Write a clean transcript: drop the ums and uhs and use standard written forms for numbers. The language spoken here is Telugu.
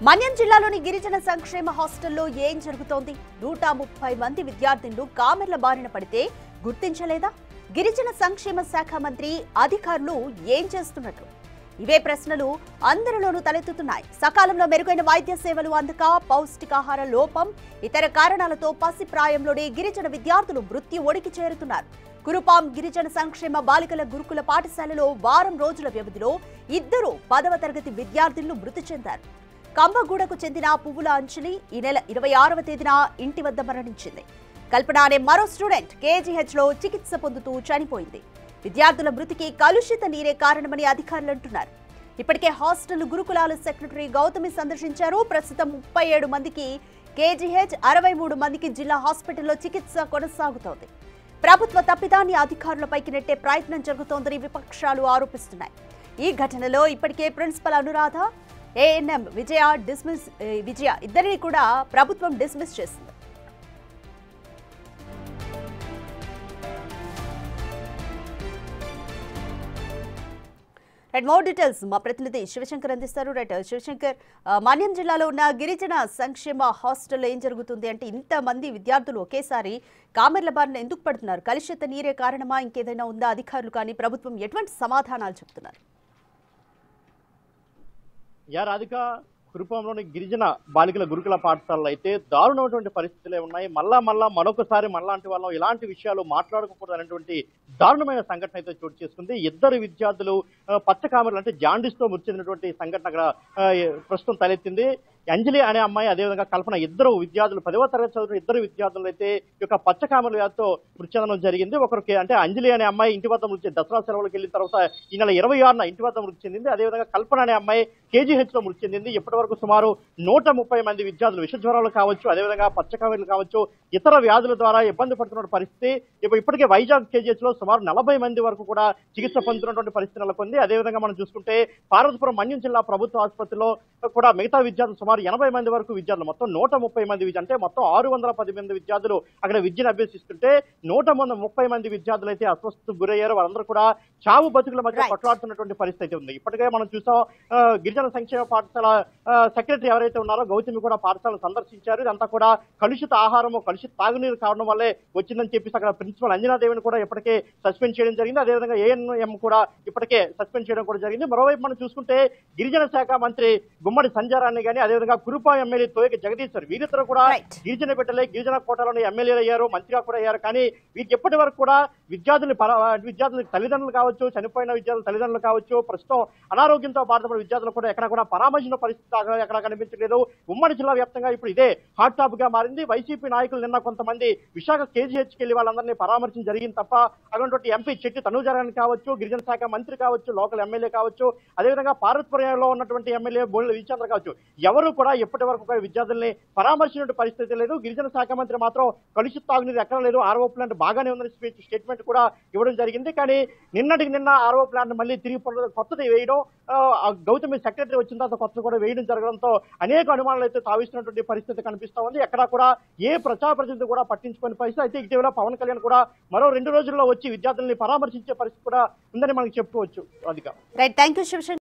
మన్యం జిల్లాలోని గిరిజన సంక్షేమ హాస్టల్లో ఏం జరుగుతోంది? 130 మంది విద్యార్థులు కామెర్ల బారిన పడితే గుర్తించలేదా? గిరిజన సంక్షేమ శాఖ మంత్రి అధికారులు ఏం చేస్తున్నట్లు? ఇవే ప్రశ్నలు అందరిలోనూ తలెత్తుతున్నాయి. సకాలంలో మెరుగైన వైద్య సేవలు అందక, పౌష్టికాహార లోపం, ఇతర కారణాలతో పసిప్రాయంలోనే గిరిజన విద్యార్థులు మృత్యు ఒడికి చేరుతున్నారు. కురుపాం గిరిజన సంక్షేమ బాలికల గురుకుల పాఠశాలలో వారం రోజుల వ్యవధిలో 2 10వ తరగతి విద్యార్థులు మృతి చెందారు. కంబగూడకు చెందిన పువ్వుల అంజలి ఈ నెల 26వ తేదీన ఇంటి వద్ద మరణించింది. కల్పన అనే మరో స్టూడెంట్ కేజీహెచ్లో చికిత్స పొందుతూ చనిపోయింది. విద్యార్థుల మృతికి కలుషిత నీరే కారణమని అధికారులు అంటున్నారు. ఇప్పటికే హాస్టల్ గురుకులాల సెక్రటరీ గౌతమి సందర్శించారు. ప్రస్తుతం 37 మందికి కేజీహెచ్, 63 మందికి జిల్లా హాస్పిటల్లో చికిత్స కొనసాగుతోంది. ప్రభుత్వ తప్పిదాన్ని అధికారులపైకి నెట్టే ప్రయత్నం జరుగుతోందని విపక్షాలు ఆరోపిస్తున్నాయి. ఈ ఘటనలో ఇప్పటికే ప్రిన్సిపల్ అనురాధ, ఏఎన్ఎం విజయ ఇద్దరిని కూడా ప్రభుత్వం డిస్మిస్ చేసింది. మోర్ డీటెయిల్స్ మా ప్రతినిధి శివశంకర్ అందిస్తారు. శివశంకర్, మన్యం జిల్లాలో ఉన్న గిరిజన సంక్షేమ హాస్టల్లో ఏం జరుగుతుంది అంటే, ఇంతమంది విద్యార్థులు ఒకేసారి కామెర్ల బారిన ఎందుకు పడుతున్నారు? కలుషిత నీరే కారణమా, ఇంకేదైనా ఉందా? అధికారులు కానీ ప్రభుత్వం ఎటువంటి సమాధానాలు చెప్తున్నారు? రాధిక, కురుపాంలోని గిరిజన బాలికల గురుకుల పాఠశాలలో అయితే దారుణమైనటువంటి పరిస్థితులే ఉన్నాయి. మరొకసారి మనలాంటి వాళ్ళం ఇలాంటి విషయాలు మాట్లాడకూడదు అనేటువంటి దారుణమైన సంఘటన అయితే చోటు చేసుకుంది. 2 విద్యార్థులు పచ్చ కామెర్లు అంటే జాండీస్ తో మృతి చెందినటువంటి సంఘటన అక్కడ ప్రస్తుతం తలెత్తింది. అంజలి అనే అమ్మాయి, అదేవిధంగా కల్పన, 2 విద్యార్థులు 10వ తరగతి చదువుతున్న 2 విద్యార్థులు అయితే ఈ యొక్క పచ్చ కామెర్ల వ్యాధితో మృతి చెందడం జరిగింది. ఒకరికి అంటే అంజలి అనే అమ్మాయి ఇంటి వద్ద మృతి, దసరా సెలవులకు వెళ్ళిన తర్వాత ఈ నెల 26న ఇంటి వద్ద మృతి చెందింది. అదేవిధంగా కల్పన అనే అమ్మాయి కేజీహెచ్ లో మృతి చెందింది. ఇప్పటి వరకు సుమారు 130 మంది విద్యార్థులు విష జ్వరాలు కావచ్చు, అదేవిధంగా పచ్చ కామెర్లు కావచ్చు, ఇతర వ్యాధుల ద్వారా ఇబ్బంది పడుతున్న పరిస్థితి. ఇప్పటికే వైజాగ్ కేజీహెచ్ లో సుమారు 40 మంది వరకు కూడా చికిత్స పొందుతున్నటువంటి పరిస్థితి నెలకొంది. అదేవిధంగా మనం చూసుకుంటే పార్వతీపురం మన్యం జిల్లా ప్రభుత్వ ఆసుపత్రిలో కూడా మిగతా విద్యార్థులు సుమారు 80 మంది వరకు విద్యార్థులు, మొత్తం 130 మంది అంటే మొత్తం 610 మంది విద్యార్థులు అక్కడ విద్యను అభ్యసిస్తుంటే 130 మంది విద్యార్థులు అయితే అస్వస్థతకు గురయ్యారు. వాళ్ళందరూ కూడా చావు బతుకుల మధ్య కొట్లాడుతున్నటువంటి పరిస్థితి ఉంది. ఇప్పటికే మనం చూసాం, గిరిజన సంక్షేమ పాఠశాల సెక్రటరీ ఎవరైతే ఉన్నారో గౌతమి కూడా పాఠశాలను సందర్శించారు. ఇదంతా కూడా కలుషిత ఆహారము, కలుషిత తాగునీరు కావడం వల్లే వచ్చిందని చెప్పేసి అక్కడ ప్రిన్సిపల్ అంజనాదేవిని కూడా ఇప్పటికే సస్పెండ్ చేయడం జరిగింది. అదేవిధంగా ఏఎన్ఎం కూడా ఇప్పటికే సస్పెండ్ చేయడం కూడా జరిగింది. మరోవైపు మనం చూసుకుంటే గిరిజన శాఖ మంత్రి గుమ్మడి సంజారాన్ని కానీ, అదేవిధంగా కురుపాం ఎమ్మెల్యే తోయక జగదీశ్వర్, వీరిద్దరూ కూడా గిరిజన బిడ్డలే, గిరిజన కోటలోని ఎమ్మెల్యేలు అయ్యారు, మంత్రిగా కూడా అయ్యారు. కానీ వీరికి ఎప్పటి వరకు కూడా విద్యార్థుల తల్లిదండ్రులు కావచ్చు, చనిపోయిన విద్యార్థుల తల్లిదండ్రులు కావచ్చు, ప్రస్తుతం అనారోగ్యంతో బాధపడిన విద్యార్థులు కూడా ఎక్కడ కూడా పరామర్శించిన పరిస్థితి ఎక్కడ కనిపించలేదు. ఉమ్మడి జిల్లా వ్యాప్తంగా ఇప్పుడు ఇదే హాట్ టాప్ గా మారింది. వైసీపీ నాయకులు నిన్న కొంతమంది విశాఖ కేజీహెచ్కి వెళ్లి వాళ్ళందరినీ పరామర్శించడం జరిగింది తప్ప అటువంటి ఎంపీ చెట్టి తనుజారాన్ని కావచ్చు, గిరిజన శాఖ మంత్రి కావచ్చు, లోకల్ ఎమ్మెల్యే కావచ్చు, అదేవిధంగా పార్వతీపురంలో ఉన్నటువంటి ఎమ్మెల్యే బోళ్ళ విజయేంద్ర కావచ్చు, ఎవరు కూడా ఇప్పటి వరకు విద్యార్థుల్ని పరామర్శించిన పరిస్థితి లేదు. గిరిజన శాఖ మంత్రి మాత్రం కలుషిత తాగునీరు ఎక్కడ లేదు, ఆర్ఓ ప్లాంట్ బాగానే ఉందని స్టేట్మెంట్ కూడా ఇవ్వడం జరిగింది. కానీ నిన్న ఆర్ఓ ప్లాంట్ మళ్ళీ తిరిగి కొత్తది వేయడం, గౌతమి సెక్రటరీ వచ్చిన తర్వాత కొత్త కూడా వేయడం జరగడంతో అనేక అనుమానాలు అయితే తావిస్తున్నటువంటి పరిస్థితి కనిపిస్తా ఉంది. ఎక్కడ కూడా ఏ ప్రజాప్రతినిధి కూడా పట్టించుకునే పరిస్థితి. అయితే ఇటీవల పవన్ కళ్యాణ్ కూడా మరో 2 రోజుల్లో వచ్చి విద్యార్థుల్ని పరామర్శించే పరిస్థితి కూడా ఉందని మనకు చెప్పుకోవచ్చు. రాధిక. Right, thank you Shivshankar.